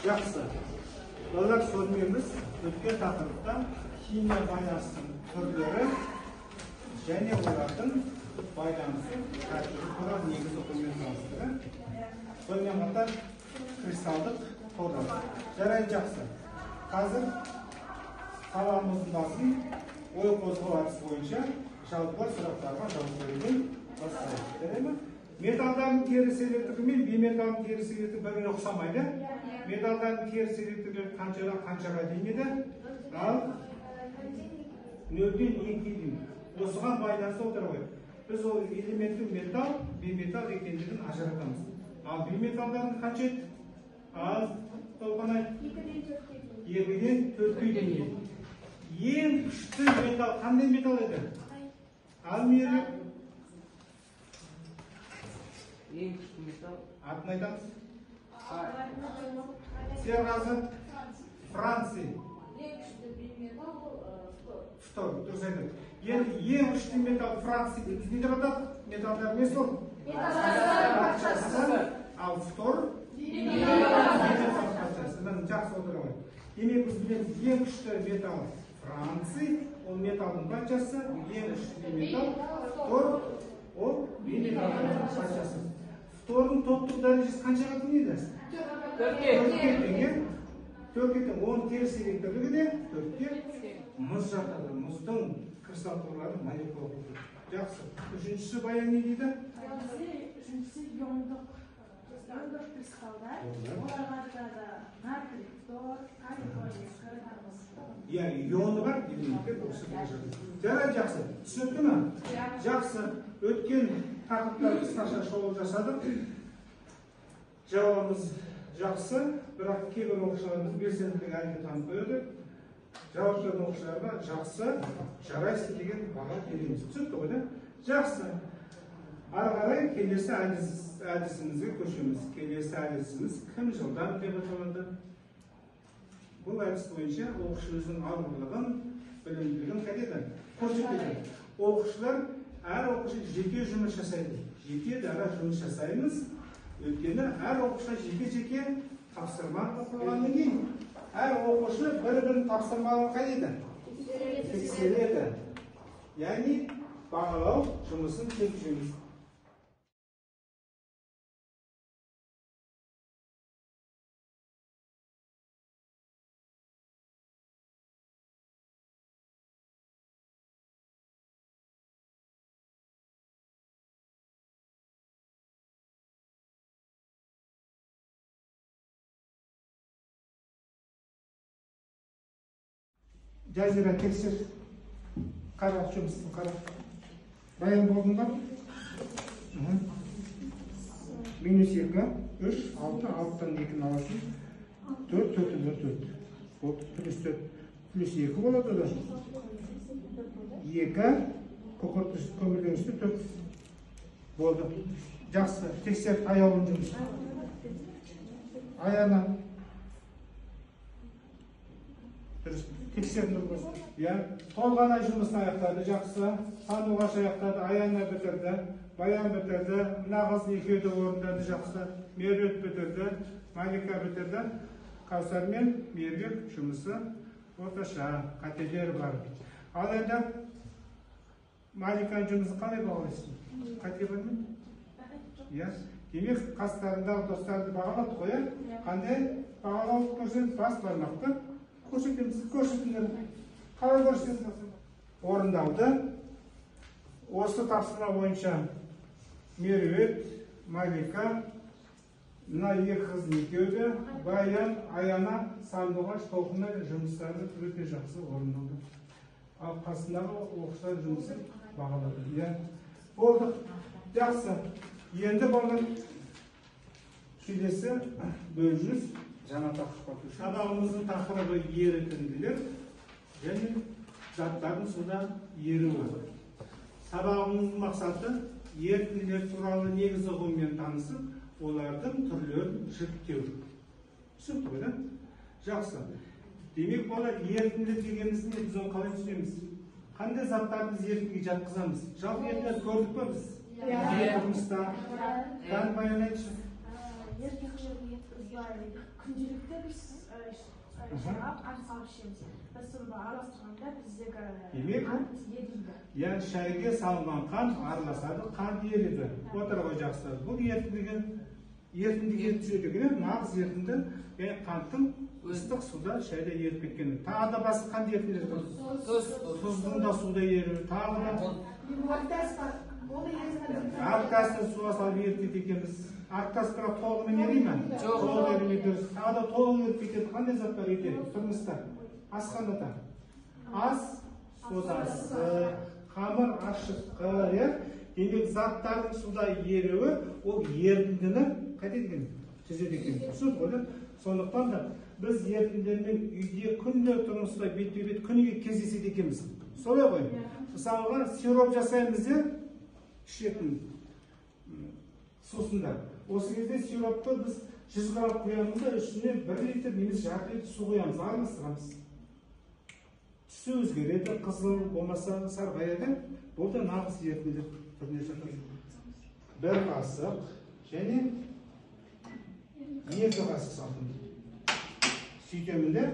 Жақсы. Балалар, сонымен біз өткен тақырыпта химия байланысының түрлері және олардың байланысы тәртібі туралы негізгі оқумен таныстырды. Сонымен қатар кристалдық торлар. Жарайды, жақсы. Қазір сабағымыздың басын ой қозғау әдісі бойынша жалпы сұрақтарға жауап беруден бастайық. Жарайды ма? Металдардың теріс электрлігі мен бейметалдың теріс электрлігі бір-біріне ұқсамайды. Металдардың теріс электрлігі қаншаға дейін еді? Ал 0-ден 2-ге дейін. Осыған байланысты отыр ғой. Біз ол элементтің металл, бейметалл екендігін ажыратамыз. Ал бейметалдардың қанша еді? Ал толғанай 2-ден 4-ге дейін. Ең күшті металл қандай металл еді? Ал меріп ең күшті металл. Атын айтамыз. Серғазы Франция. Ең күшті бейметалл Фтор, дұрыс айтады. Енді ең күшті металл Франция біз не деп атадық? Металлдар не сол? Ал фтор жақсы отыра ғой. Демек біз білеміз, ең күшті металл Франция, ол металлдың қаншасы, ең күшті металл фтор, ол бейметаллдың қаншасы. Фтордың топтық дәрежесі қаншаға теңейді? 4-ке теңеп, 4-ке тең, оның теріс электрлігі де 4-ке мұз жатады. Мұздың кристалл торлары молекула болды. Жақсы. Үшіншісі баян не дейді? Үшіншісі иондық кристалдар. Оларға да натрий, фтор, калий хлорид. Иә, ионы бар, элементтер осы келе жатыр. Жарайды, жақсы. Түсінікті ме? Жақсы. Өткен тақырыптар қысқаша шолу жасадық. Жауабымыз жақсы, бірақ кейбір оқушыларымыз белсенділік әлде танып қойды. Жауап берген оқушыларға жақсы, жарайсың деген баға береміз. Түсінікті ғой да? Жақсы. Ары қарай келесі әдісімізге көшеміз. Келесі әдісіміз кім жылдам деп аталады? Бұл әдіс бойынша оқушы өзінің алғырлығын, білімділігін қайтеді, көрсетеді. Оқушылар әр оқушы жеке жұмыс жасайды. Жеке дара жұмыс жасаймыз. Өйткені әр оқушыға жеке-жеке тапсырма қойғаннан кейін әр оқушы бір-бірін тапсырмаларын қайтеді? Тексереді. Яғни бағалау жұмысын жүргіземіз. Жазира тексер. Қарап жұмысын қарап. Баян болдың ба? Минус 2, 3, 6, 6-тан 2-ні аласың. 4, 4-ден 4. Болды, плюс 4. Плюс 2 болады да. 2, көмірдің үсті 4. Болды. Жақсы, тексер аяуын жұмысы. Аяна. Тексерді бұл. Толғанай жұмысын аяқтады, жақсы. Сандуғаш аяқтады, Аяна бітірді, Баян бітірді, мына қыз екеуді орындады, жақсы. Меруерт бітірді, Малика бітірді. Кәусар мен Меруерт жұмысы орташа, қателер бар. Ал енді Маликаның жұмысы қалай бағалайсың? Қате бар ма? Демек, қастарындағы достарды бағалады қоя. Қандай бағалау көрсетіп бас бармақты? Көрсетеміз, көрсетіңдер. Қалай көрсетеміз? Орындалды. Осы тапсырма бойынша Меруерт, Малика, мына екі қыздың екеуі, Баян, Аяна, Сандуғаш, Толқынай жұмыстары өте жақсы орындалды. Ал қасындағы оқушылар жұмысы бағалады. Болды. Жақсы. Енді болған келесі бөліміміз жаңа тақырыпқа көшеміз. Сабағымыздың тақырыбы ерітінділер және заттардың суда еруі. Сабағымыздың мақсаты ерітінділер туралы негізгі ұғыммен танысып, олардың түрлерін жіктеу. Түсінікті ғой да? Жақсы. Демек, балалар, ерітінділер дегеніміз не? Біз оны қалай түсінеміз? Қандай заттарды біз ерітіндіге жатқызамыз? Жалпы ерітінділер көрдік пе біз? Тұрмыста. Баян айтшы. күнделікті біз қант салып ішеміз. Біз соны араластырғанда біздегі Демек, қант ериді. яғни шайға салынған қант араласады, қант ериді. Отыр ғой жақсы. Бұл ерітіндіге түседі екен, нағыз ерітінді, яғни қанттың ыстық суда шайда еріп кеткені. Тағы да басқа қандай ерітінділер бар? Тұздың да суда еріп, тағы да арктасты суға салып ерітеді екенбіз. Арктас бірақ толығымен ериді ме? Толық еримейді. Тағы да толық еріп кетеді. Қандай зат бар үйде? Тұрмыста. Асқанда да. Ас содасы, қамыр ашытқы, демек заттардың суда еруі, ол ерітіндіні қайтеді екен? Түзеді екен. Түсініп қойды. Сондықтан да біз ерітінділермен үйде күнде тұрмыста бетпе-бет күніге кездеседі екенбіз. Солай ғой. Мысалға сироп жасаймыз де ішетін сусында. Осы кезде сиропты біз 100 грамм құямыз да үстіне 1 литр немесе жарты литр су құямыз, араластырамыз. Түсі өзгереді, қызыл болмаса сарғаяды. Бұл да нағыз ерітінділер түріне жатады. 1 қасық және 2 қасық салдым. Сөйтемін де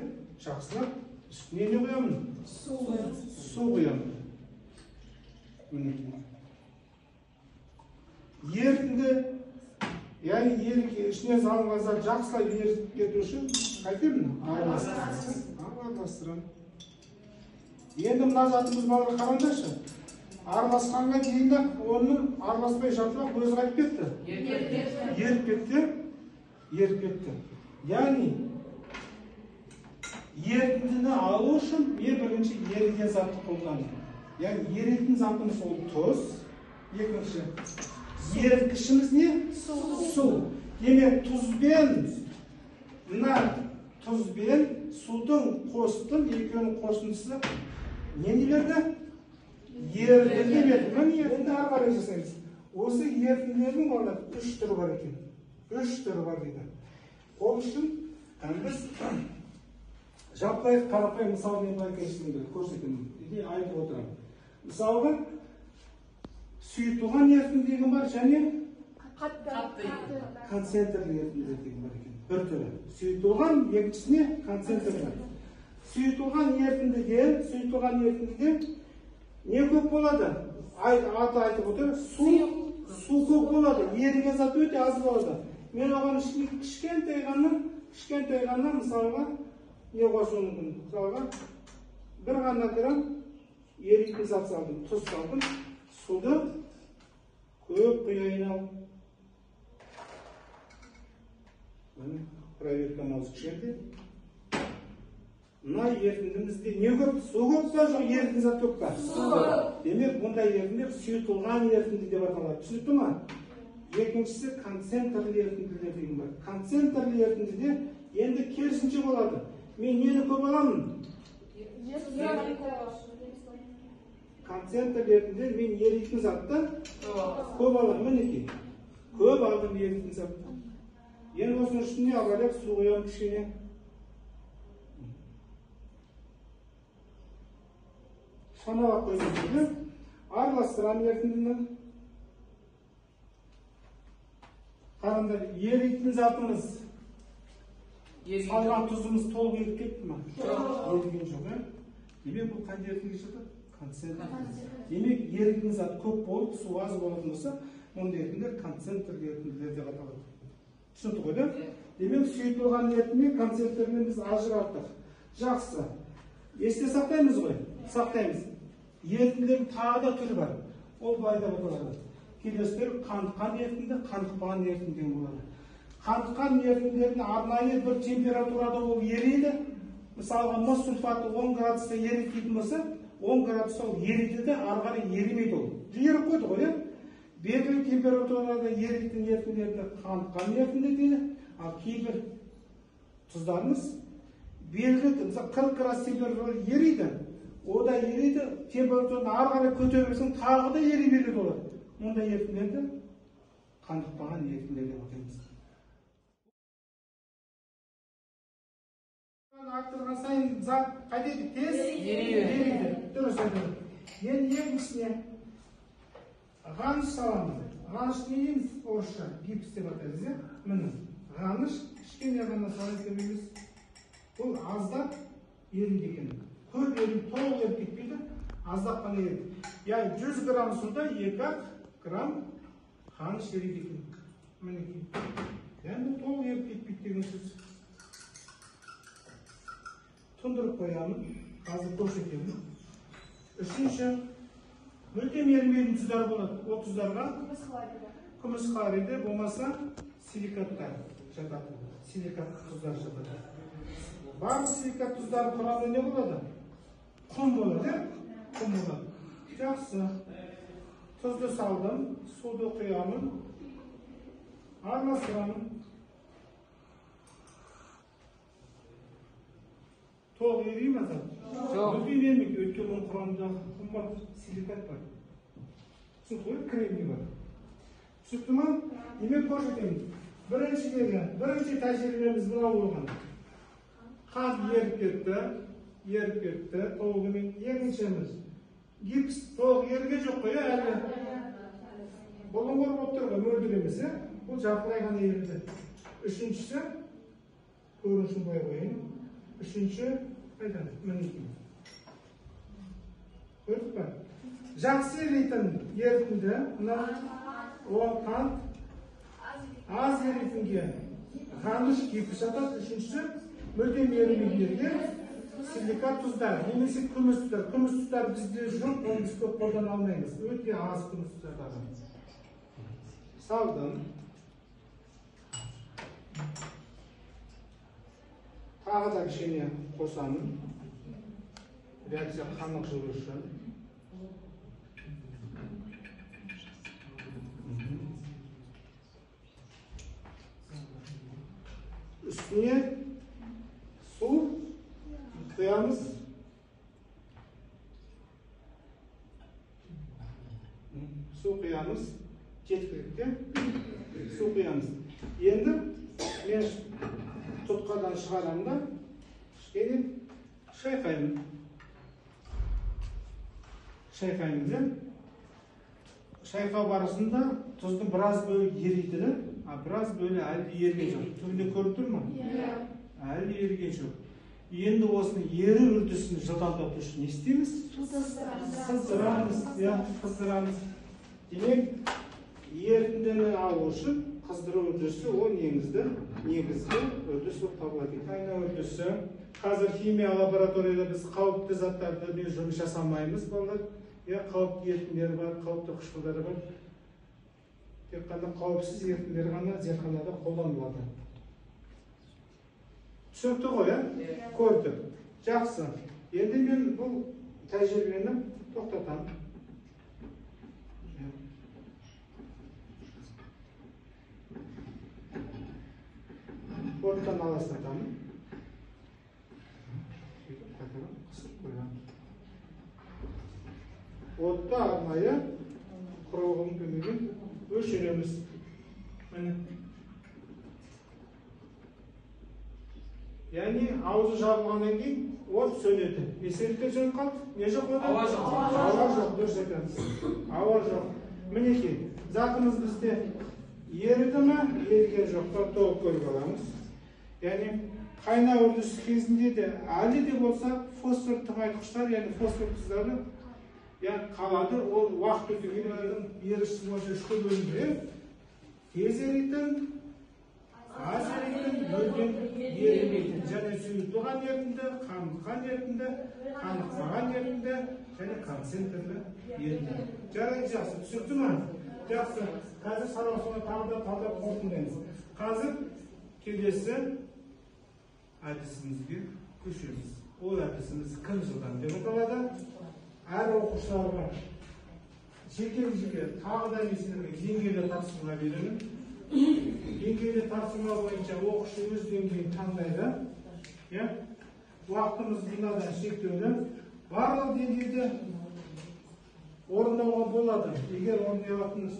жақсылап үстіне не құямын? Су құямын. Ерітінді, яғни ішіне салынған зат жақсылап ерітіп кету үшін қайтемін? Араластырамын. Енді мына затымыз балға қараңдаршы. Араласқанға дейін оны араласпай жатып өзі қайтып кетті. Еріп кетті. Яғни ерітіндіні алу үшін бірінші еріген затты қолданды. Яғни еритін затымыз ол тұз. Екінші еріткішіміз не? Су. Демек тұзбен судың қостым, екеуінің қосындысы нені берді? Ерітінді берді. Міне ерітінді ары қарай жасаймыз. Осы ерітінділердің орнында 3 түрі бар екен. 3 түрі бар дейді. Ол үшін біз жаппай қарапайым мысалмен көрсетемін. Айтып отырамын. Мысалға сұйытылған ерітінді деген бар және концентрлі ерітінді деген бар екен. Bir türü. Сұйытылған екіншісіне концентрлі. Сұйытылған ерітіндіде не көп болады? Аты айтып отыр. Су көп болады. Еріген зат өте аз болады. Мен оған кішкентай ғана мысалға не қосуым мүмкін? Мысалға 1 ғана грамм еритін зат салдым, тұз салдым. Суды көп құяйын ал. Проверкамыз кішкентай. Мына ерітіндімізде не көп? Су көп па, жоқ ерітін зат көп па? Су көп. Демек, бұндай ерітіндер сұйытылған ерітінді деп аталады. Түсінікті ма? Екіншісі концентрлі ерітінділер деген бар. Концентрлі ерітіндіде енді керісінше болады. Мен нені көп аламын? Концентрлі ерітінділер мен еритін затты көп аламын. Мінекей. Көп алдым еритін затты. Енді осының үстіне абайлап су құямын кішкене. Саналап қойдым. Араластырамын ерітіндіні. Қараңдар, еритін затымыз салған тұзымыз толық еріп кетті ма? Еріген жоқ, демек бұл қандай ерітіндіге жатады? Концентрлі. Демек еритін зат көп болып, су аз болатын болса, ондай ерітінділер концентрлі ерітінділер деп аталады. Түсінікті ғой, да? Демек сұйытылған ерітінді концентрлермен біз ажыраттық. Жақсы. Есте сақтаймыз ғой? Сақтаймыз. Ерітінділердің тағы да түрі бар. Ол былай деп аталады. Келесілер қантқан ерітінді, қантықпаған ерітінді болады. Қантыққан ерітінділердің арнайы бір температурада ол ериді. Мысалға мыс сульфаты 10 градуста еріп дейтін болса, 10 градуста ол ериді де, ары қарай еримейді ол. Еріп қойды ғой, белгілі температурада еритін ерітінділерді қантыққан ерітінді дейді. Ал кейбір тұздарымыз белгілі 40 градус температурада ериді. O da eriді, температураны ары қарай көтерілсең, тағы да ери береді олар. Мұндай ерітінділерді қандықпаған ерітінділер деп атаймыз. Арттырған сайын зат қайтеді? Тез ериді. Дұрыс айтады. Енді екіншісіне ғаныш саламыз. Ғаныш не дейміз орысша? Гипс деп атаймыз. Міне, ғаныш кішкене кішкене ғана салат демейміз. Бұл аздап ериді екен. Көп еріп, толық еріп кетпейді, аздап қана еріп. Яғни 100 грамм суда 2 грамм қаныш ереді екен. Мінекей. Яғни толық еріп кетпейді деген сөз. Тұндырып қоямын, қазір көрсетемін. Үшінші, мүлдем ерімейтін тұздар болады. Ол тұздарға күміс хлориді болмаса силикаттар жатады. Силикат тұздар жатады. Барлық силикат тұздары құрамында не болады? Құм болады, құм болады. Жақсы. Тұзды салдым, суды құямын, араластырамын. Толық ерей ме зат? Жоқ. Мүлдем ермейді, өйткені оның құрамында құм бар, силикат бар. Түсінікті ғой, кремний бар. Түсінікті ма? Демек көрсетемін. Бірінші тәжірибеміз мынау болған. Қант еріп кетті, толығымен. Екіншіміз, гипс толық ерге жоқ қой, әлі. Бұлыңғыр болып тұр ғой, мөлдір емес, бұл жартылай ғана ерді. Үшіншісі, көрінісін қоя қойын. Үшінші, қайдан? Мінекей. Көрдік па? Жақсы еритін ерітінді, ол қант, аз еритінге қаныш гипс жатады. Үшіншісі, мүлдем ерімейтіндерге силикат тұздар, немесе күміс тұздар. Күміс тұздар бізде жоқ, оны біз көп қолдана алмаймыз. Өте аз күміс тұздар. Салдым. Тағы да кішкене қосамын. Реакция қанық жүру үшін. Үстіне су құямыз. Су құямыз. Жеткілікті су құямыз. Енді мен тұтқадан шығарамын да, кішкене шайқаймын. Шайқау барысында тұздың біраз бөлі еритіні, біраз бөлі әлі ерген жоқ. Түбінде көріп тұр ма? Әлі ерген жоқ. Енді осының ері үрдісін жылдамдату үшін не істейміз? Қыздырамыз. Демек, ерітіндіні алу үшін қыздыру үрдісі ол негізгі үрдіс болып табылады. Қайнау үрдісі. Қазір химия лабораторияда біз қауіпті заттарды жұмыс жасамаймыз, балалар. Қауіпті ерітіндері бар, қауіпті қышқылдары бар. Тек қана қауіпсіз ерітіндер ғана зертханада қолданылады. Түсінікті ғой, көрдік. Жақсы. Енді мен бұл тәжірибені тоқтатамын. Оттан аластатамын. Отта арнайы құрылғының көмегімен өшіреміз. Яғни аузы жабылғаннан кейін от сөнеді. Еселікте жөніп қалды? Не жоқ ода? Ауа жоқ. Ауа жоқ, дұрыс айтамыз. Ауа жоқ. Мінекей, затымыз бізде еріді ме? Еріген жоқ. Толық көріп аламыз. Яғни қайнау үрдісі кезінде де әлі де болса фосфор тыңайтқыштар, яғни фосфор тұздары қалады. Ол уақыт өте келе ерішсіз бойынша үшке бөлінді. Тез еритін, аз еритін, мүлдем ерімейтін. Және сұйытылған ерітінді, қаныққан ерітінді, қанықпаған ерітінді, және концентрлі ерітінді. Жарайды, жақсы. Түсінікті ме? Жақсы. Қазір сарапшыны тағы да талдап қорытындаймыз. Қазір келесі әдісімізге көшеміз. Ол әдісіміз кім жылдан деп аталады? Әр оқушыларға жеке тағы да меселерге деңгейлі тапсырма беремін. Деңгейлі тапсырма бойынша оқушы өз деңгейін таңдайды. Уақытымыз мынадан шектеулі. Барлық деңгейде орындауға болады, егер орындай алатын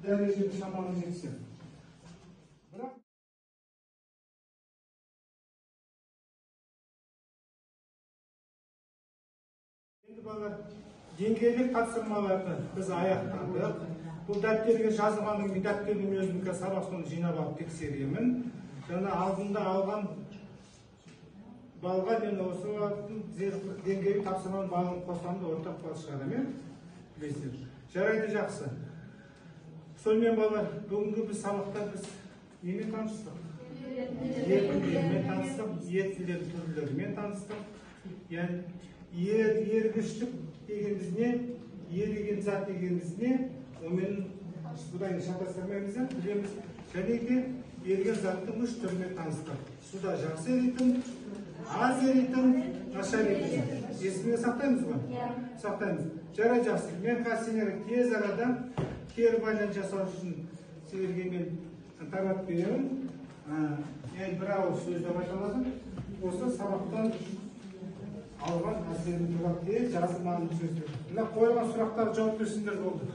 дәрежеге шаманы жетсе. Енді балалар, деңгейлік тапсырмаларды біз аяқтадық. Бұл дәптерге жазылғаннан кейін дәптердің өзін сабақ соңында жинап алып тексеремін. Жана алдында алған балға мен осы уақыттың зерттік деңгейі тапсырманың балын қосамын да ортақ бал шығарамын, иә? Білесіздер. Жарайды, жақсы. Сонымен балалар, бүгінгі біз сабақта біз немен таныстық? Еркіндермен таныстық, ертілер түрлерімен таныстық. Яғни, ергіштік дегеніміз не? Еріген зат дегеніміз не? Онымен бұдан шатастырмаймыз, білеміз. Және де ерген заттың үш түріне таныстық. Суда жақсы еритін, аз еритін, нашар еритін. Есімде сақтаймыз ба? Сақтаймыз. Жарай, жақсы. Мен қазір сендерге тез арада кері байланыс жасау үшін сендерге мен таратып беремін. Яғни бір ауыз сөз деп айта аламын. Осы сабақтан алған әсерін туралы жазылмаған сөздер. Мына қойылған сұрақтарға жауап берсеңдер болды.